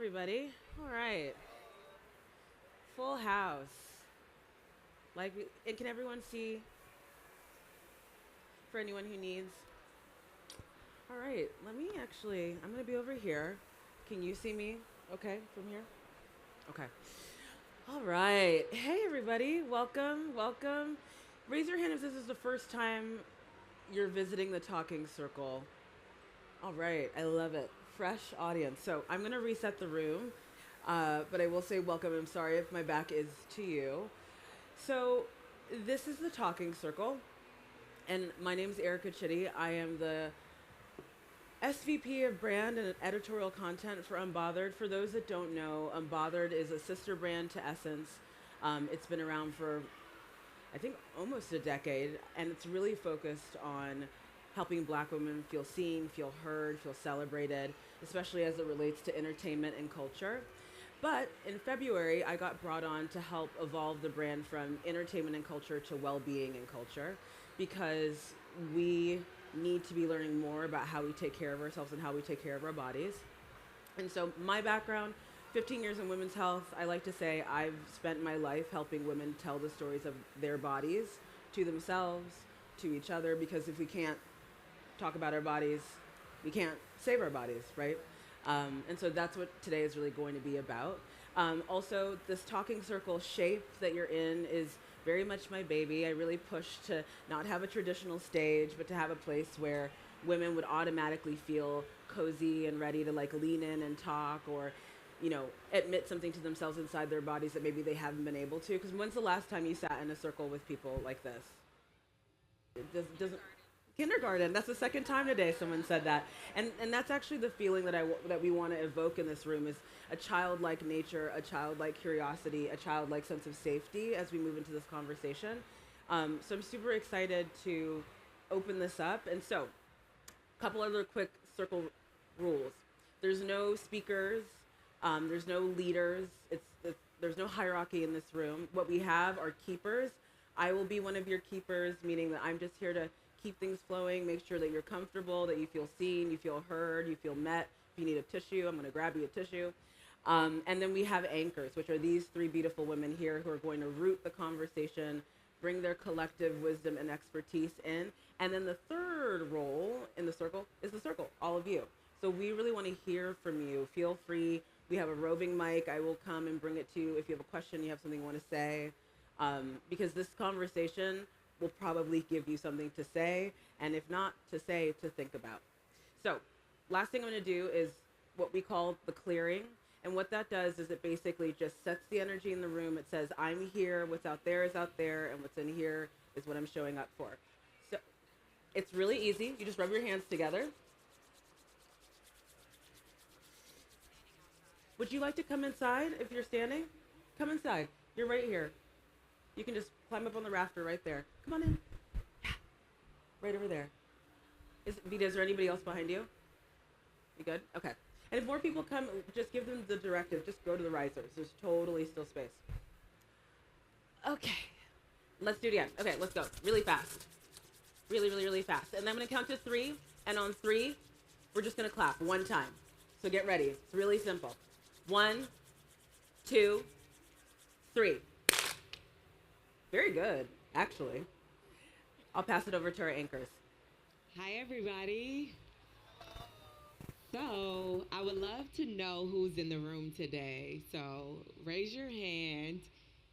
everybody. All right. Full house. And can everyone see for anyone who needs? All right. I'm going to be over here. Can you see me okay from here? Okay. All right. Hey, everybody. Welcome. Welcome. Raise your hand if this is the first time you're visiting the Talking Circle. All right. I love it. Fresh audience. So I'm going to reset the room. But I will say welcome. I'm sorry if my back is to you. So, this is the Talking Circle, and my name is Erica Chitty. I am the SVP of Brand and Editorial Content for Unbothered. For those that don't know, Unbothered is a sister brand to Essence. It's been around for, I think, almost a decade, and it's really focused on helping Black women feel seen, feel heard, feel celebrated, especially as it relates to entertainment and culture. But in February, I got brought on to help evolve the brand from entertainment and culture to well-being and culture, because we need to be learning more about how we take care of ourselves and how we take care of our bodies. And so my background, 15 years in women's health, I like to say I've spent my life helping women tell the stories of their bodies to themselves, to each other, because if we can't talk about our bodies, we can't save our bodies, right? And so that's what today is really going to be about. Also, this Talking Circle shape that you're in is very much my baby. I really push to not have a traditional stage, but to have a place where women would automatically feel cozy and ready to lean in and talk, or admit something to themselves inside their bodies that maybe they haven't been able to. Because when's the last time you sat in a circle with people like this? It doesn't kindergarten. That's the second time today someone said that, and that's actually the feeling that we want to evoke in this room, is a childlike nature, a childlike curiosity, a childlike sense of safety as we move into this conversation. So I'm super excited to open this up. And so, a couple other quick circle rules. There's no speakers. There's no leaders. There's no hierarchy in this room. What we have are keepers. I will be one of your keepers, meaning that I'm just here to keep things flowing, make sure that you're comfortable, that you feel seen, you feel heard, you feel met. If you need a tissue, I'm going to grab you a tissue. And then we have anchors, which are these three beautiful women here who are going to root the conversation, bring their collective wisdom and expertise in. And then the third role in the circle is the circle, all of you. So we really want to hear from you. Feel free. We have a roving mic. I will come and bring it to you if you have a question, you have something you want to say. Because this conversation will probably give you something to say, and if not to say, to think about. So last thing I'm going to do is what we call the clearing. And what that does is it basically just sets the energy in the room. It says, I'm here, what's out there is out there, and what's in here is what I'm showing up for. So it's really easy. You just rub your hands together. Would you like to come inside if you're standing? Come inside. You're right here. You can just climb up on the rafter right there. Come on in. Yeah. Right over there. Vita, is there anybody else behind you? You good? Okay. And if more people come, just give them the directive. Just go to the risers. There's totally still space. Okay. Let's do it again. Okay, let's go. Really fast. Really, really, really fast. And then I'm going to count to 3. And on 3, we're just going to clap one time. So get ready. It's really simple. 1, 2, 3. Very good, actually. I'll pass it over to our anchors. Hi, everybody. So, I would love to know who's in the room today. So, raise your hand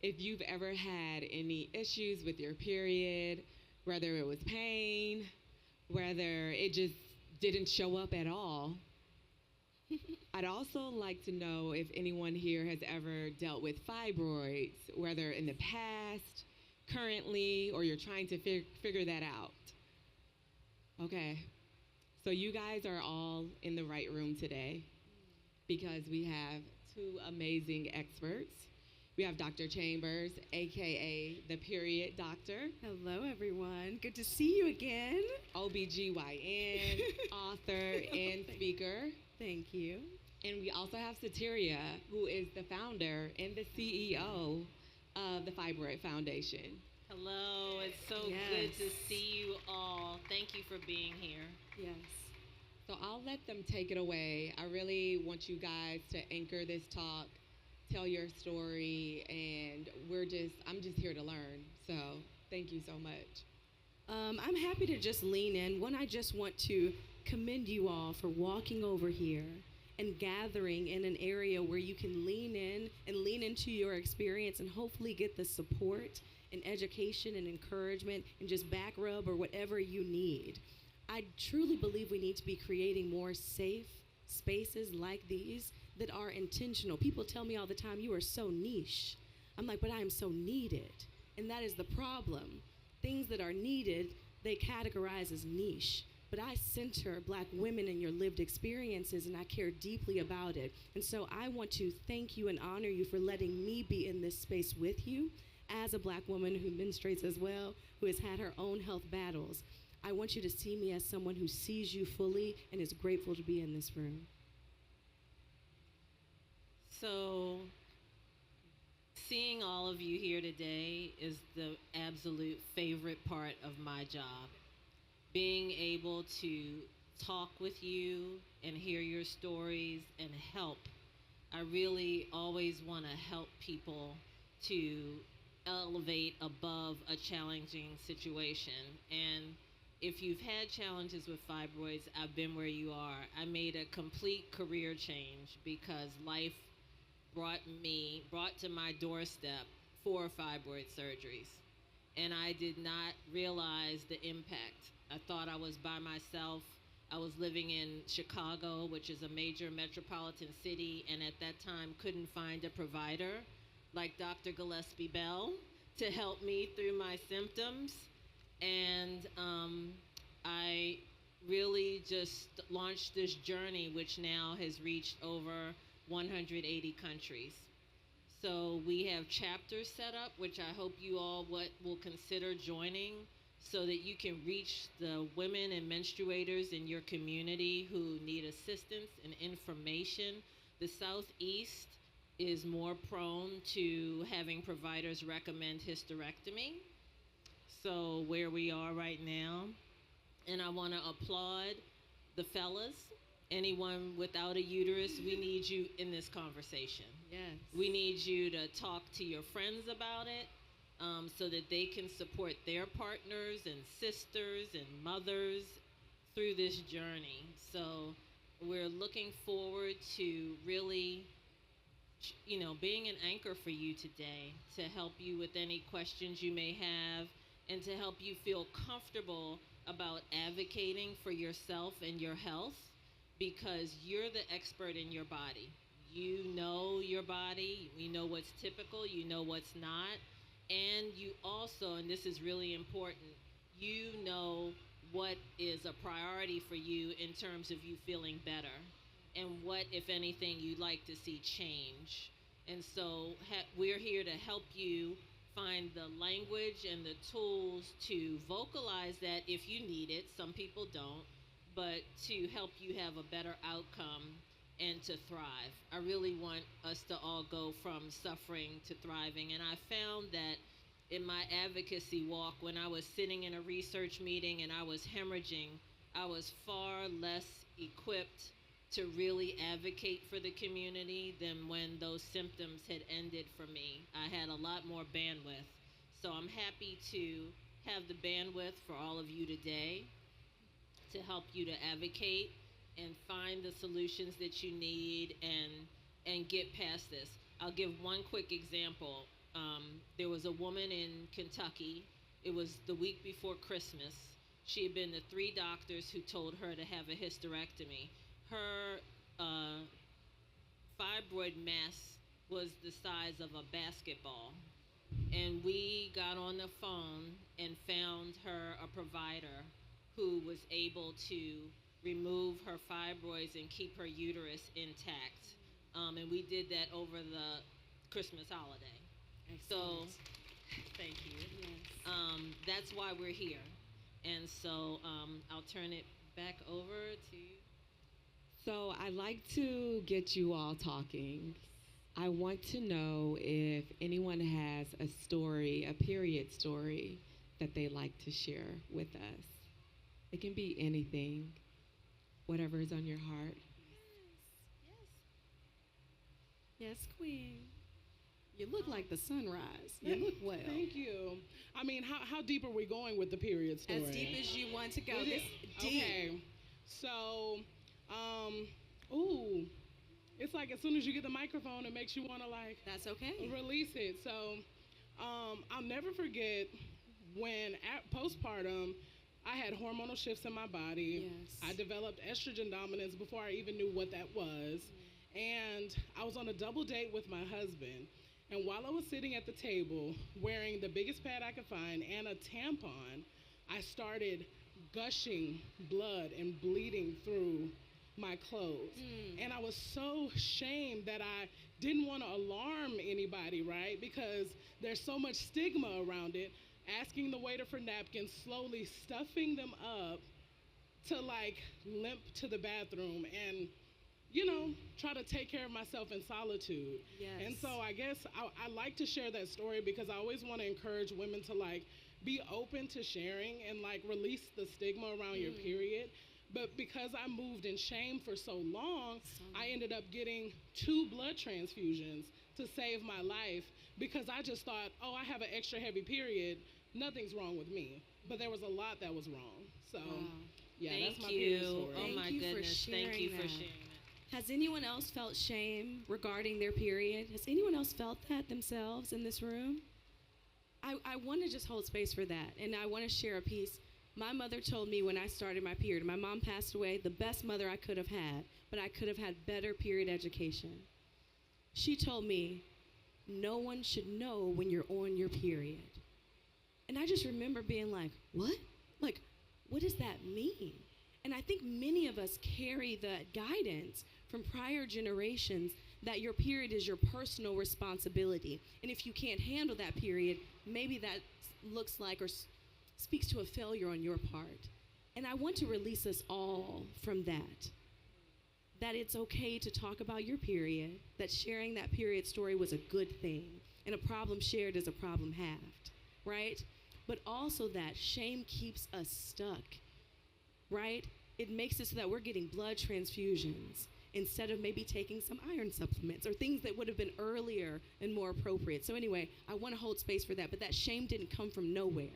if you've ever had any issues with your period, whether it was pain, whether it just didn't show up at all. I'd also like to know if anyone here has ever dealt with fibroids, whether in the past, currently, or you're trying to figure that out. Okay, so you guys are all in the right room today because we have two amazing experts. We have Dr. Chambers, AKA the period doctor. Hello, everyone. Good to see you again. OBGYN, author, and speaker. Thank you. And we also have Sateria, who is the founder and the CEO of the Fibroid Foundation. Hello, it's so Yes. good to see you all. Thank you for being here. Yes. So I'll let them take it away. I really want you guys to anchor this talk, tell your story, and I'm just here to learn. So thank you so much. I'm happy to just lean in. One, I just want to commend you all for walking over here and gathering in an area where you can lean in and lean into your experience and hopefully get the support and education and encouragement and just back rub or whatever you need. I truly believe we need to be creating more safe spaces like these that are intentional. People tell me all the time, you are so niche. I'm like, but I am so needed. And that is the problem. Things that are needed, they categorize as niche. But I center Black women in your lived experiences, and I care deeply about it. And so I want to thank you and honor you for letting me be in this space with you as a Black woman who menstruates as well, who has had her own health battles. I want you to see me as someone who sees you fully and is grateful to be in this room. So, seeing all of you here today is the absolute favorite part of my job. Being able to talk with you and hear your stories and help. I really always want to help people to elevate above a challenging situation. And if you've had challenges with fibroids, I've been where you are. I made a complete career change because life brought to my doorstep 4 fibroid surgeries. And I did not realize the impact. I thought I was by myself. I was living in Chicago, which is a major metropolitan city, and at that time couldn't find a provider like Dr. Gillespie Bell to help me through my symptoms. And I really just launched this journey, which now has reached over 180 countries. So we have chapters set up, which I hope you all will consider joining so that you can reach the women and menstruators in your community who need assistance and information. The Southeast is more prone to having providers recommend hysterectomy. So where we are right now. And I want to applaud the fellas. Anyone without a uterus, we need you in this conversation. Yes. We need you to talk to your friends about it so that they can support their partners and sisters and mothers through this journey. So we're looking forward to really, being an anchor for you today to help you with any questions you may have and to help you feel comfortable about advocating for yourself and your health because you're the expert in your body. You know your body, you know what's typical, you know what's not, and you also, and this is really important, you know what is a priority for you in terms of you feeling better and what, if anything, you'd like to see change. And so we're here to help you find the language and the tools to vocalize that if you need it. Some people don't, but to help you have a better outcome and to thrive. I really want us to all go from suffering to thriving. And I found that in my advocacy walk, when I was sitting in a research meeting and I was hemorrhaging, I was far less equipped to really advocate for the community than when those symptoms had ended for me. I had a lot more bandwidth. So I'm happy to have the bandwidth for all of you today to help you to advocate and find the solutions that you need and get past this. I'll give one quick example. There was a woman in Kentucky. It was the week before Christmas. She had been to 3 doctors who told her to have a hysterectomy. Her fibroid mass was the size of a basketball. And we got on the phone and found her a provider who was able to remove her fibroids and keep her uterus intact. And we did that over the Christmas holiday. Excellent. So, thank you. Yes. That's why we're here. And so I'll turn it back over to you. So I'd like to get you all talking. I want to know if anyone has a story, a period story, that they'd like to share with us. It can be anything. whatever is on your heart. Yes, Queen. You look like the sunrise. You look well. Thank you. I mean, how deep are we going with the period story? As deep as you want to go. Is This it? deep. Okay. So, ooh, it's like as soon as you get the microphone, it makes you want to like That's okay. release it. So, I'll never forget when at postpartum, I had hormonal shifts in my body. Yes. I developed estrogen dominance before I even knew what that was. And I was on a double date with my husband. And while I was sitting at the table wearing the biggest pad I could find and a tampon, I started gushing blood and bleeding through my clothes. And I was so shamed that I didn't want to alarm anybody, right? Because there's so much stigma around it. Asking the waiter for napkins, slowly stuffing them up to like limp to the bathroom and, you know, try to take care of myself in solitude. Yes. And so I guess I like to share that story because I always want to encourage women to like be open to sharing and like release the stigma around your period. But because I moved in shame for so long, I ended up getting 2 blood transfusions to save my life because I just thought, oh, I have an extra heavy period. Nothing's wrong with me. But there was a lot that was wrong. So, yeah, that's my Thank period you. story. Oh Thank my you for goodness. Thank you sharing for that. sharing it. Has anyone else felt shame regarding their period? Has anyone else felt that themselves in this room? I want to just hold space for that. And I want to share a piece. My mother told me when I started my period, my mom passed away, the best mother I could have had, but I could have had better period education. She told me, no one should know when you're on your period. And I just remember being like, what? Like, what does that mean? And I think many of us carry the guidance from prior generations that your period is your personal responsibility. And if you can't handle that period, maybe that looks like or speaks to a failure on your part. And I want to release us all from that. That it's okay to talk about your period, that sharing that period story was a good thing, and a problem shared is a problem halved, right? But also that shame keeps us stuck, right? It makes it so that we're getting blood transfusions instead of maybe taking some iron supplements or things that would have been earlier and more appropriate. So anyway, I want to hold space for that, but that shame didn't come from nowhere,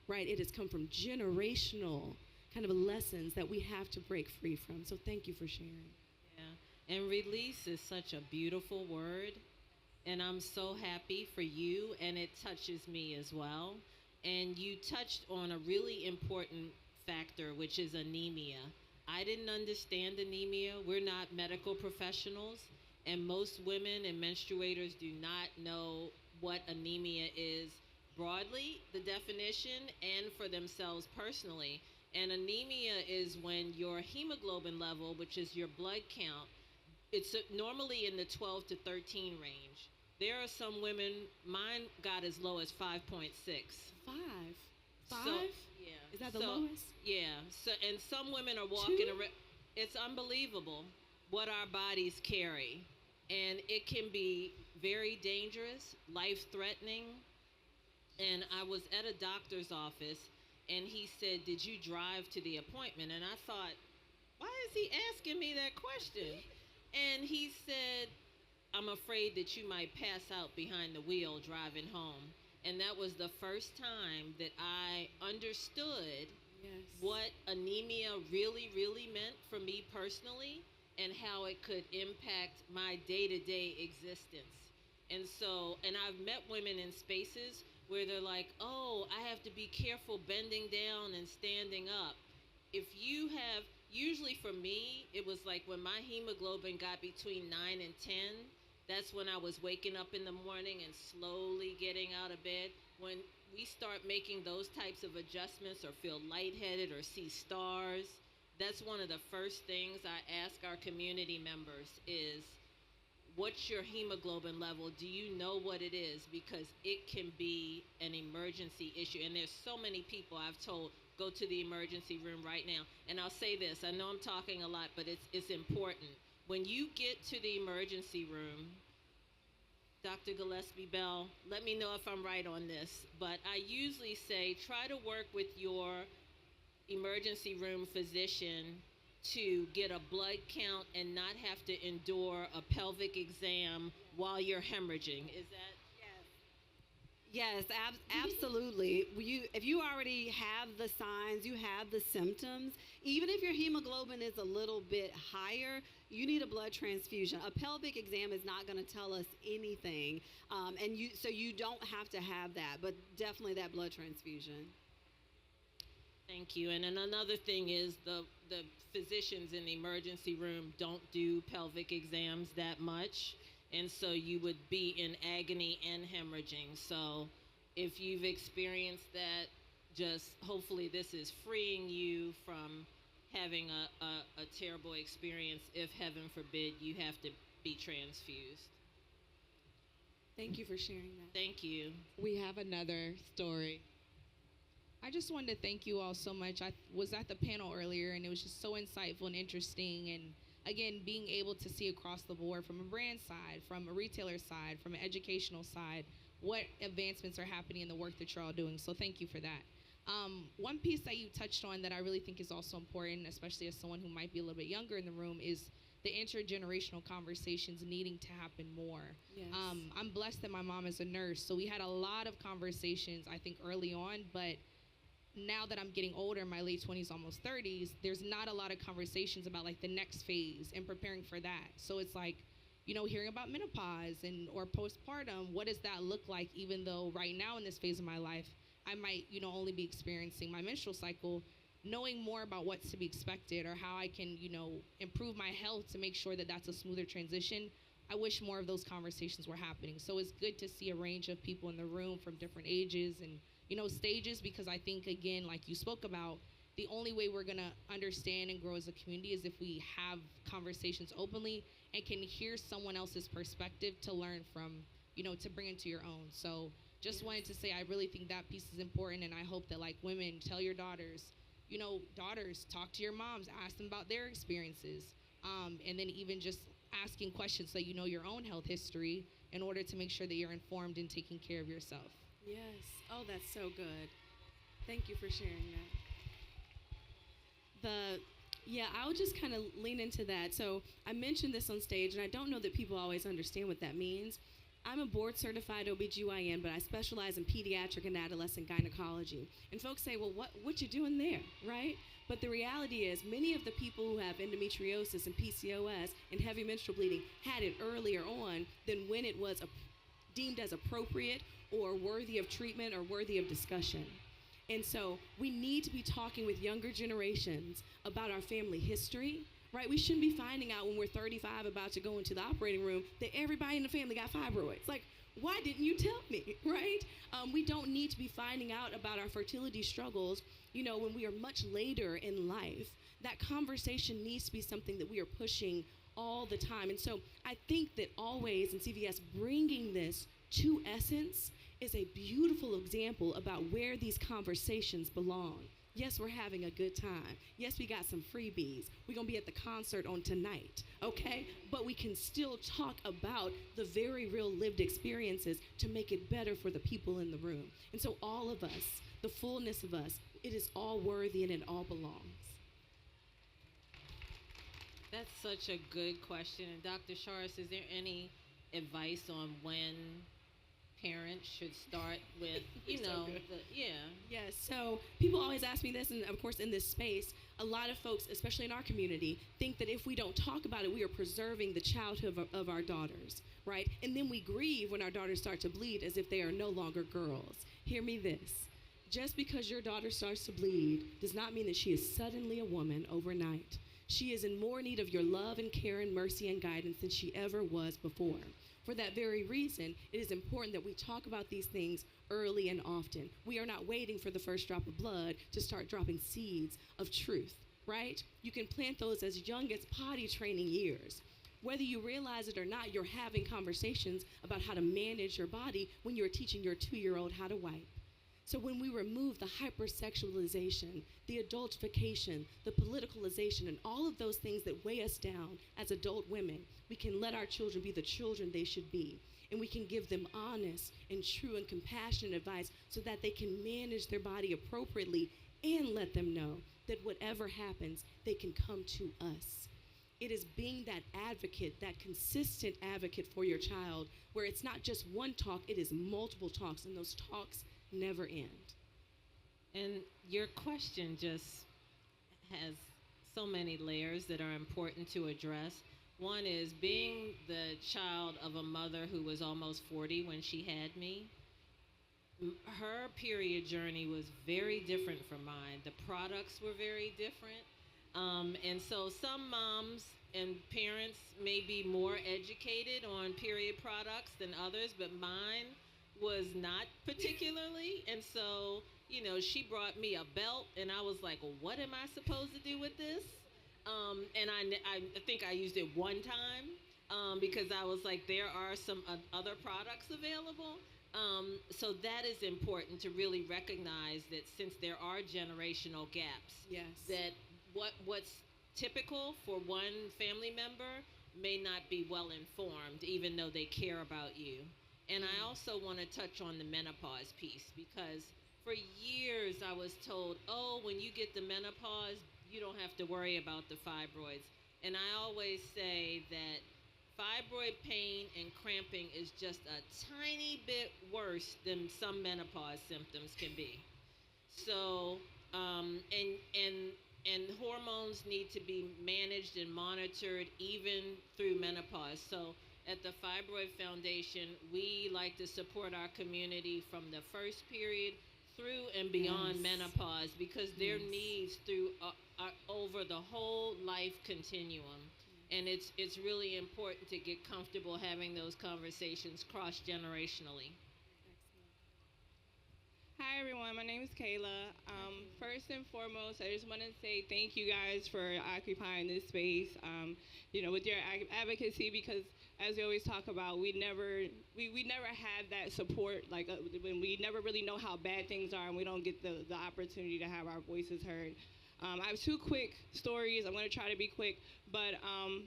right? It has come from generational kind of lessons that we have to break free from. So thank you for sharing. Yeah. And release is such a beautiful word. And I'm so happy for you, and it touches me as well. And you touched on a really important factor, which is anemia. I didn't understand anemia. We're not medical professionals, and most women and menstruators do not know what anemia is broadly, the definition, and for themselves personally. And anemia is when your hemoglobin level, which is your blood count, it's normally in the 12 to 13 range. There are some women, mine got as low as 5.6. Five? So, yeah. Is that the lowest? Yeah. So, and some women are walking around. It's unbelievable what our bodies carry, and it can be very dangerous, life-threatening. And I was at a doctor's office, and he said, "Did you drive to the appointment?" And I thought, why is he asking me that question? And he said, "I'm afraid that you might pass out behind the wheel driving home." And that was the first time that I understood what anemia really, really meant for me personally and how it could impact my day-to-day existence. And so, and I've met women in spaces where they're like, oh, I have to be careful bending down and standing up. If you have, usually for me, it was like when my hemoglobin got between 9 and 10, that's when I was waking up in the morning and slowly getting out of bed. When we start making those types of adjustments or feel lightheaded or see stars, that's one of the first things I ask our community members is, what's your hemoglobin level? Do you know what it is? Because it can be an emergency issue. And there's so many people I've told, go to the emergency room right now. And I'll say this, I know I'm talking a lot, but it's important. When you get to the emergency room, Dr. Gillespie Bell, let me know if I'm right on this, but I usually say try to work with your emergency room physician to get a blood count and not have to endure a pelvic exam while you're hemorrhaging. Is that? Yes, absolutely. If you already have the signs, you have the symptoms, even if your hemoglobin is a little bit higher, you need a blood transfusion. A pelvic exam is not going to tell us anything, so you don't have to have that, but definitely that blood transfusion. Thank you. And then another thing is the physicians in the emergency room don't do pelvic exams that much. And so you would be in agony and hemorrhaging. So if you've experienced that, just hopefully this is freeing you from having a terrible experience if, heaven forbid, you have to be transfused. Thank you for sharing that. Thank you. We have another story. I just wanted to thank you all so much. I was at the panel earlier, and it was just so insightful and interesting. And again, being able to see across the board from a brand side, from a retailer side, from an educational side, what advancements are happening in the work that you're all doing. So thank you for that. One piece that you touched on that I really think is also important, especially as someone who might be a little bit younger in the room, is the intergenerational conversations needing to happen more. Yes. I'm blessed that my mom is a nurse, so we had a lot of conversations, I think, early on, but now that I'm getting older, in my late 20s, almost 30s, there's not a lot of conversations about like the next phase and preparing for that. So it's like, hearing about menopause or postpartum, what does that look like, even though right now in this phase of my life, I might, only be experiencing my menstrual cycle, knowing more about what's to be expected or how I can, improve my health to make sure that that's a smoother transition. I wish more of those conversations were happening. So it's good to see a range of people in the room from different ages and stages, because I think, again, like you spoke about, the only way we're going to understand and grow as a community is if we have conversations openly and can hear someone else's perspective to learn from, to bring into your own. So just wanted to say, I really think that piece is important, and I hope that, like, women, tell your daughters, daughters, talk to your moms, ask them about their experiences, and then even just asking questions so you know your own health history in order to make sure that you're informed and taking care of yourself. Yes. Oh, that's so good. Thank you for sharing that. I'll just kind of lean into that. So I mentioned this on stage, and I don't know that people always understand what that means. I'm a board-certified OBGYN, but I specialize in pediatric and adolescent gynecology. And folks say, well, what you doing there, right? But the reality is many of the people who have endometriosis and PCOS and heavy menstrual bleeding had it earlier on than when it was deemed as appropriate or worthy of treatment or worthy of discussion. And so we need to be talking with younger generations about our family history, right? We shouldn't be finding out when we're 35 about to go into the operating room that everybody in the family got fibroids. Like, why didn't you tell me, right? We don't need to be finding out about our fertility struggles, when we are much later in life. That conversation needs to be something that we are pushing all the time. And so I think that always in CVS bringing this to essence is a beautiful example about where these conversations belong. Yes, we're having a good time. Yes, we got some freebies. We're going to be at the concert on tonight, okay? But we can still talk about the very real lived experiences to make it better for the people in the room. And so all of us, the fullness of us, it is all worthy and it all belongs. That's such a good question. And Dr. Sharis, is there any advice on when parents should start with, Yes, so people always ask me this, and of course in this space, a lot of folks, especially in our community, think that if we don't talk about it, we are preserving the childhood of our daughters, right? And then we grieve when our daughters start to bleed as if they are no longer girls. Hear me this. Just because your daughter starts to bleed does not mean that she is suddenly a woman overnight. She is in more need of your love and care and mercy and guidance than she ever was before. For that very reason, it is important that we talk about these things early and often. We are not waiting for the first drop of blood to start dropping seeds of truth, right? You can plant those as young as potty training years. Whether you realize it or not, you're having conversations about how to manage your body when you're teaching your 2-year-old how to wipe. So when we remove the hypersexualization, the adultification, the politicalization, and all of those things that weigh us down as adult women, we can let our children be the children they should be. And we can give them honest and true and compassionate advice so that they can manage their body appropriately, and let them know that whatever happens, they can come to us. It is being that advocate, that consistent advocate for your child, where it's not just one talk, it is multiple talks, and those talks never end. And your question just has so many layers that are important to address. One is being the child of a mother who was almost 40 when she had me. Her period journey was very different from mine. The products were very different. And so some moms and parents may be more educated on period products than others, but mine was not particularly. And so, she brought me a belt, and I was like, well, what am I supposed to do with this? And I think I used it one time because I was like, there are some other products available. So that is important to really recognize that since there are generational gaps, Yes. that what's typical for one family member may not be well informed, even though they care about you. And I also want to touch on the menopause piece, because for years I was told, oh, when you get the menopause, you don't have to worry about the fibroids. And I always say that fibroid pain and cramping is just a tiny bit worse than some menopause symptoms can be. So, and hormones need to be managed and monitored even through menopause. So at the Fibroid Foundation, we like to support our community from the first period through and beyond menopause, because their needs through are over the whole life continuum. And it's really important to get comfortable having those conversations cross-generationally. Hi everyone, my name is Kayla. First and foremost, I just want to say thank you guys for occupying this space, with your advocacy, because as we always talk about, we never had that support, when we never really know how bad things are and we don't get the opportunity to have our voices heard. I have two quick stories. I'm going to try to be quick, but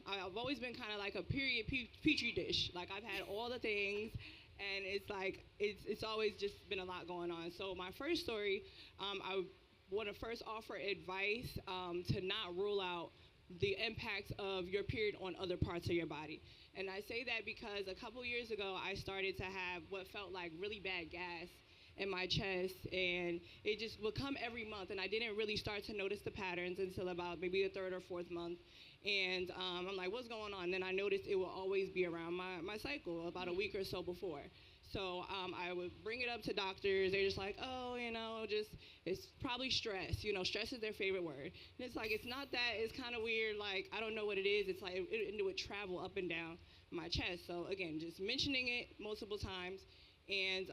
I've always been kind of like a period petri dish. Like, I've had all the things, and it's always just been a lot going on. So my first story, I want to first offer advice to not rule out the impacts of your period on other parts of your body. And I say that because a couple years ago, I started to have what felt like really bad gas in my chest, and it just would come every month, and I didn't really start to notice the patterns until about maybe the third or fourth month. And I'm like, what's going on? Then I noticed it will always be around my cycle, about a week or so before. So I would bring it up to doctors. They're just like, oh, it's probably stress. Stress is their favorite word. And it's like, it's not that. It's kind of weird. Like, I don't know what it is. It's like it would travel up and down my chest. So again, just mentioning it multiple times. And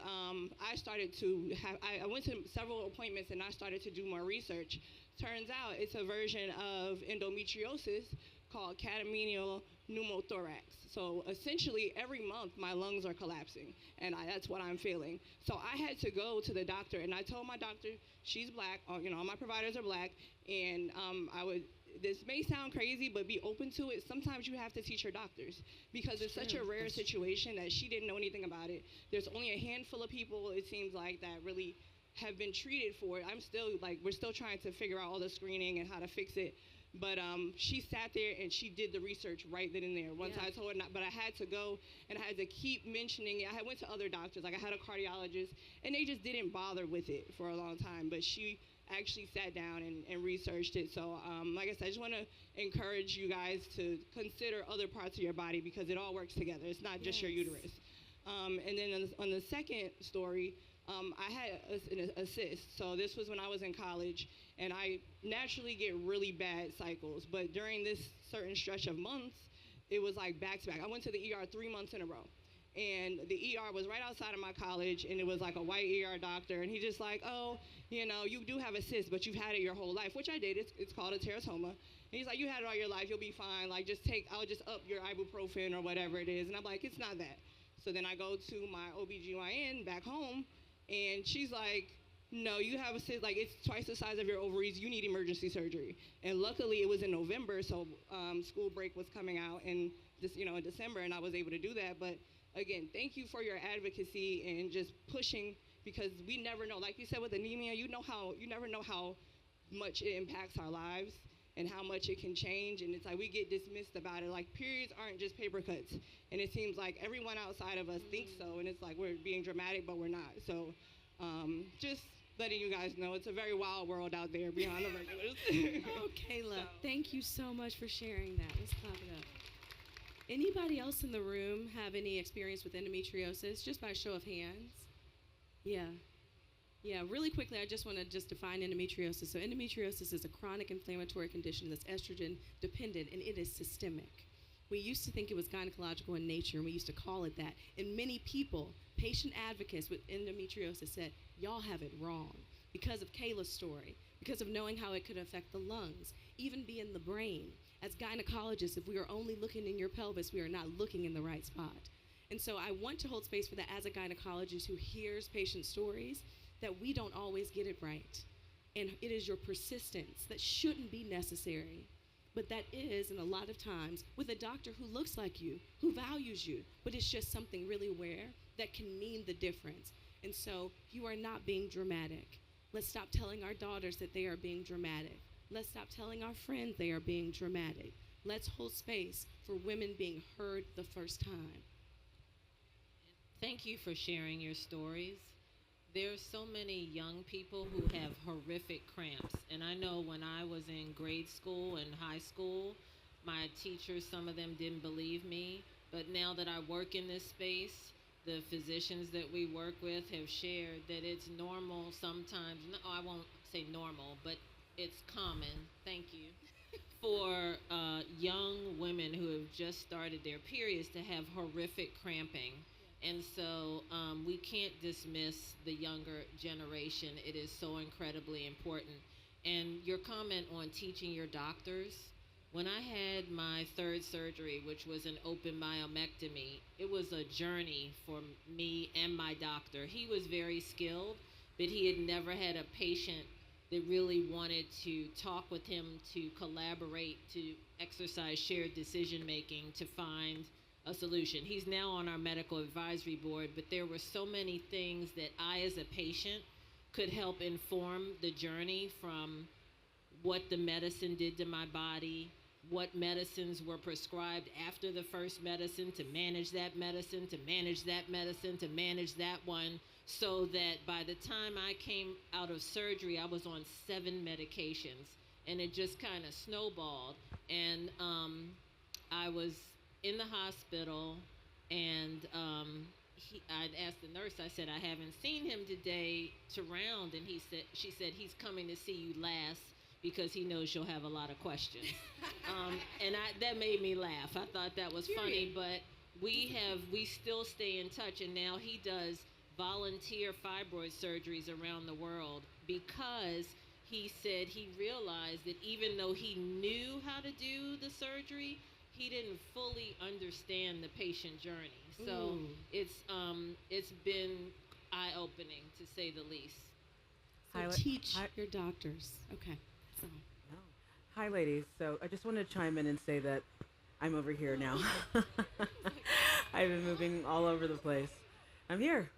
I started to I went to several appointments, and I started to do more research. Turns out it's a version of endometriosis called catamenial pneumothorax. So essentially, every month my lungs are collapsing, and that's what I'm feeling. So I had to go to the doctor, and I told my doctor, she's black, all my providers are black, and this may sound crazy, but be open to it. Sometimes you have to teach your doctors, because it's such a rare situation that she didn't know anything about it. There's only a handful of people, it seems like, that really have been treated for it. We're still trying to figure out all the screening and how to fix it. But she sat there and she did the research right then and there. Once I told her not, but I had to go and I had to keep mentioning it. I went to other doctors, like I had a cardiologist, and they just didn't bother with it for a long time. But she actually sat down and researched it. So like I said, I just want to encourage you guys to consider other parts of your body, because it all works together. It's not just your uterus. And then on the second story, I had a cyst. So this was when I was in college, and I naturally get really bad cycles. But during this certain stretch of months, it was like back to back. I went to the ER 3 months in a row. And the ER was right outside of my college, and it was like a white ER doctor. And he just like, oh, you do have a cyst, but you've had it your whole life, which I did. It's called a teratoma. And he's like, you had it all your life. You'll be fine. Like, I'll just up your ibuprofen or whatever it is. And I'm like, it's not that. So then I go to my OBGYN back home, and she's like, no, you have a cyst, like it's twice the size of your ovaries, you need emergency surgery. And luckily it was in November, so school break was coming out in December, and I was able to do that. But again, thank you for your advocacy and just pushing, because we never know. Like you said with anemia, you never know how much it impacts our lives and how much it can change. And it's like we get dismissed about it. Like periods aren't just paper cuts. And it seems like everyone outside of us thinks so. And it's like we're being dramatic, but we're not. So just letting you guys know it's a very wild world out there beyond the regulars. Oh, Kayla, So. thank you so much for sharing that. Let's clap it up. Anybody else in the room have any experience with endometriosis, just by show of hands? Yeah. Yeah, really quickly, I just want to just define endometriosis. So endometriosis is a chronic inflammatory condition that's estrogen dependent, and it is systemic. We used to think it was gynecological in nature, and we used to call it that. And many people, patient advocates with endometriosis, said, y'all have it wrong because of Kayla's story, because of knowing how it could affect the lungs, even be in the brain. As gynecologists, if we are only looking in your pelvis, we are not looking in the right spot. And so I want to hold space for that as a gynecologist who hears patient stories, that we don't always get it right. And it is your persistence that shouldn't be necessary, but that is, and a lot of times, with a doctor who looks like you, who values you, but it's just something really rare that can mean the difference. And so you are not being dramatic. Let's stop telling our daughters that they are being dramatic. Let's stop telling our friends they are being dramatic. Let's hold space for women being heard the first time. Thank you for sharing your stories. There's so many young people who have horrific cramps. And I know when I was in grade school and high school, my teachers, some of them didn't believe me. But now that I work in this space, the physicians that we work with have shared that it's normal sometimes. No, I won't say normal, but it's common. Thank you. For young women who have just started their periods to have horrific cramping. And so we can't dismiss the younger generation. It is so incredibly important. And your comment on teaching your doctors, when I had my third surgery, which was an open myomectomy, it was a journey for me and my doctor. He was very skilled, but he had never had a patient that really wanted to talk with him, to collaborate, to exercise shared decision making, to find a solution. He's now on our medical advisory board, but there were so many things that I, as a patient, could help inform the journey, from what the medicine did to my body, what medicines were prescribed after the first medicine, to manage that medicine, to manage that medicine, to manage that one, so that by the time I came out of surgery, I was on 7 medications, and it just kind of snowballed. And I was in the hospital, and I'd asked the nurse, I said, I haven't seen him today to round, and she said, he's coming to see you last because he knows you'll have a lot of questions. And that made me laugh. I thought that was funny, but we still stay in touch, and now he does volunteer fibroid surgeries around the world, because he said he realized that even though he knew how to do the surgery, he didn't fully understand the patient journey. So it's been eye-opening, to say the least. So teach your doctors. Okay. So. No. Hi, ladies. So I just wanted to chime in and say that I'm over here now. I've been moving all over the place. I'm here.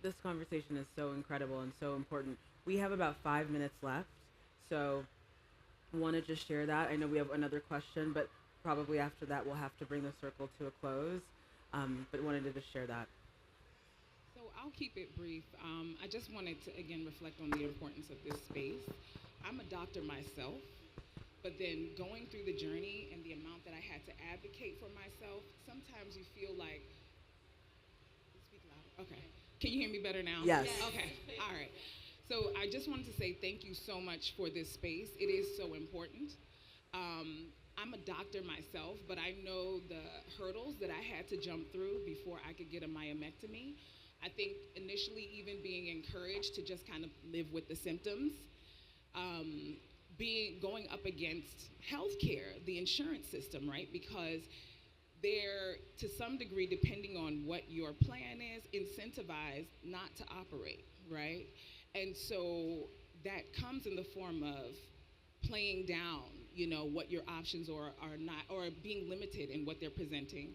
This conversation is so incredible and so important. We have about 5 minutes left, so I want to just share that. I know we have another question, but probably after that we'll have to bring the circle to a close, but wanted to just share that. So I'll keep it brief. I just wanted to, again, reflect on the importance of this space. I'm a doctor myself, but then going through the journey and the amount that I had to advocate for myself, sometimes you feel like, speak louder. Okay. Can you hear me better now? Yes. Okay. All right. So I just wanted to say thank you so much for this space. It is so important. I'm a doctor myself, but I know the hurdles that I had to jump through before I could get a myomectomy. I think initially even being encouraged to just kind of live with the symptoms, going up against healthcare, the insurance system, right? Because they're, to some degree, depending on what your plan is, incentivized not to operate, right? And so that comes in the form of playing down, what your options are not, or being limited in what they're presenting.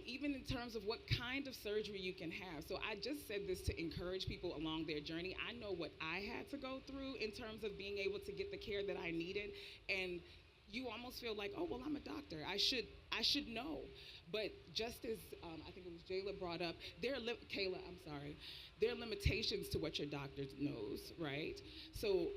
even in terms of what kind of surgery you can have. So I just said this to encourage people along their journey. I know what I had to go through in terms of being able to get the care that I needed, and you almost feel like, oh, well, I'm a doctor. I should know. But just as I think it was Jayla brought up, Kayla, I'm sorry, there are limitations to what your doctor knows, right? So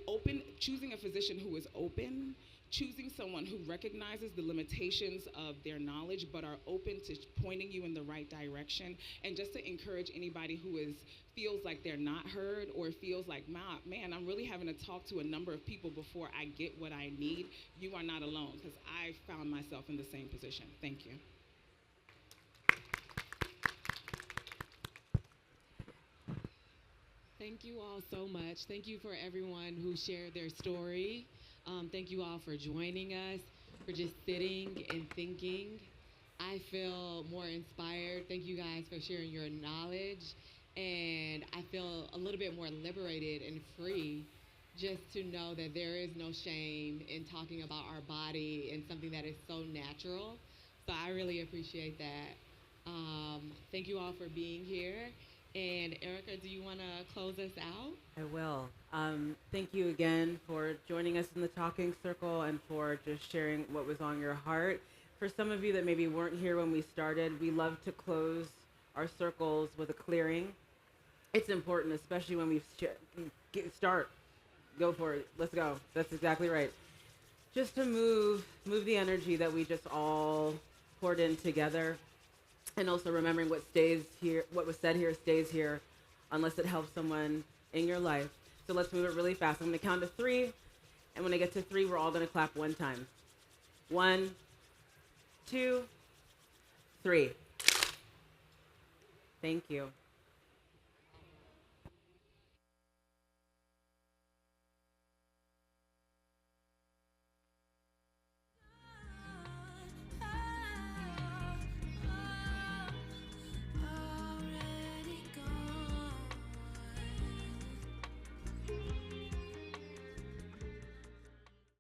choosing a physician who is open, choosing someone who recognizes the limitations of their knowledge but are open to pointing you in the right direction, and just to encourage anybody who feels like they're not heard or feels like, man, I'm really having to talk to a number of people before I get what I need. You are not alone, because I found myself in the same position. Thank you. Thank you all so much. Thank you for everyone who shared their story. Thank you all for joining us, for just sitting and thinking. I feel more inspired. Thank you guys for sharing your knowledge. And I feel a little bit more liberated and free just to know that there is no shame in talking about our body and something that is so natural. So I really appreciate that. Thank you all for being here. And Erica, do you want to close us out? I will. Thank you again for joining us in the talking circle and for just sharing what was on your heart. For some of you that maybe weren't here when we started, we love to close our circles with a clearing. It's important, especially when we start. Go for it. Let's go. That's exactly right. Just to move the energy that we just all poured in together. And also remembering what was said here stays here unless it helps someone in your life. So let's move it really fast. I'm going to count to 3. And when I get to 3, we're all going to clap one time. 1, 2, 3. Thank you.